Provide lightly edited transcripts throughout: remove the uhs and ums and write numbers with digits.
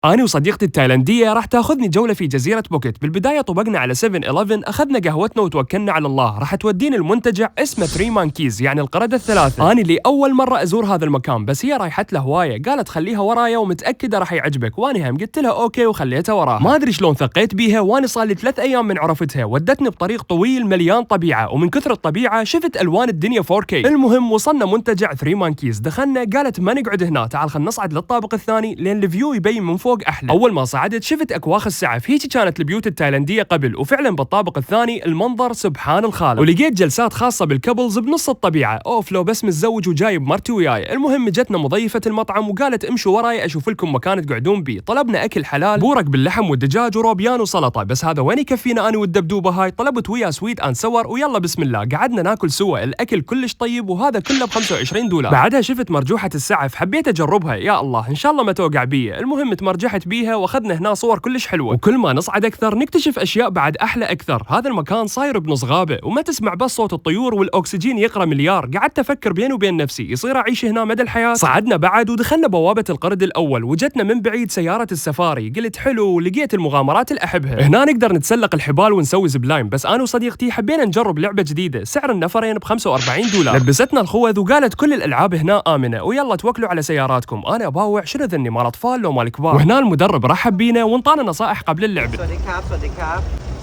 أنا وصديقتي التايلاندية راح تاخذني جولة في جزيرة بوكيت. بالبداية طبقنا على 7-11، أخذنا قهوتنا وتوكلنا على الله. راح توديني المنتجع اسمه 3 مانكيز، يعني القردة الثلاثة. أنا لأول مرة أزور هذا المكان، بس هي رايحت له هواية، قالت خليها ورايا ومتأكدة راح يعجبك، وأنا هم قلت لها أوكي وخليتها وراها. ما أدري شلون ثقيت بيها، وأنا صار لي 3 أيام من عرفتها. ودتني بطريق طويل مليان طبيعة، ومن كثر الطبيعة شفت ألوان الدنيا 4K. المهم وصلنا منتجع 3 مانكيز، دخلنا قالت ما نقعد هنا، تعال خلينا نصعد للطابق الثاني لأن الفيو يبين من فوق أحلى. أول ما صعدت شفت أكواخ السعف، هيك كانت البيوت التايلندية قبل، وفعلا بالطابق الثاني المنظر سبحان الخالق. ولقيت جلسات خاصة بالكبلز بنص الطبيعة. أوف لو بس متزوج وجايب مرتي وياي. المهم جتنا مضيفة المطعم وقالت امشوا وراي أشوف لكم مكان تقعدون بيه. طلبنا أكل حلال، بورك باللحم والدجاج وروبيان وسلطة، بس هذا وين يكفينا أنا والدبدوبة هاي. طلبت ويا سويت أند سور، ويلا بسم الله قعدنا ناكل سوا. الأكل كلش طيب، وهذا كله ب$25. بعدها شفت مرجوحة السعف، حبيت أجربها، يا الله إن شاء الله ما توقع بي. المهم تمرجحت بيها واخذنا هنا صور كلش حلوة، وكل ما نصعد أكثر نكتشف أشياء بعد أحلى أكثر. هذا المكان صاير بنص غابة، وما تسمع بس صوت الطيور، والأكسجين يقرأ مليار. قعدت أفكر بيني وبين نفسي يصير أعيش هنا مدى الحياة. صعدنا بعد ودخلنا بوابة القرد الأول، وجتنا من بعيد سيارة السفاري، قلت حلو، ولقيت المغامرات اللي أحبها. هنا نقدر نتسلق الحبال ونسوي زبلاين، بس أنا وصديقتي حبينا نجرب لعبة جديدة، سعر النفرين ب$45. لبستنا الخوذ وقالت كل الألعاب هنا آمنة، ويلا توكلوا على سياراتكم. أنا أباوع شنو ذني مال أطفال لو مال كبار. وهنا المدرب رحب بينا وانطانا نصائح قبل اللعبة.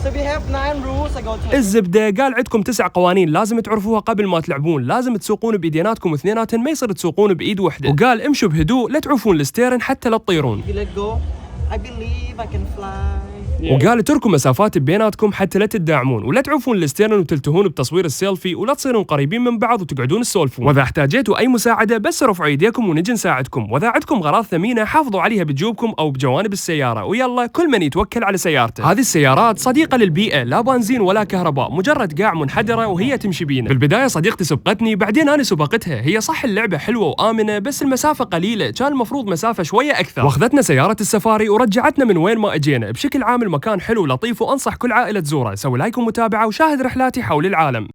So we have 9 rules. I go to الزبدة قال عندكم 9 قوانين لازم تعرفوها قبل ما تلعبون. لازم تسوقون بإيديناتكم اثنيناتن، ما يصير تسوقون بإيد واحدة. وقال امشوا بهدوء، لا تعوفون الستيرن حتى لا تطيرون. let go. I believe I can fly. وقال اتركوا مسافات بيناتكم حتى لا تداعمون، ولا تعوفون الستيرن وتلتهون بتصوير السيلفي، ولا تصيرون قريبين من بعض وتقعدون تسولفون. واذا احتاجيتوا اي مساعده بس رفعوا ايديكم ونجي نساعدكم. واذا عندكم اغراض ثمينه حافظوا عليها بجيوبكم او بجوانب السياره، ويلا كل من يتوكل على سيارته. هذه السيارات صديقه للبيئه، لا بنزين ولا كهرباء، مجرد قاع منحدره وهي تمشي بينا. بالبدايه صديقتي سبقتني، بعدين انا سبقتها. هي صح اللعبه حلوه وامنه، بس المسافه قليله، كان المفروض مسافه شويه اكثر. واخذتنا سياره السفاري ورجعتنا من وين ما اجينا. بشكل عام المكان حلو لطيف، وأنصح كل عائلة تزوره. سوي لايك ومتابعة وشاهد رحلاتي حول العالم.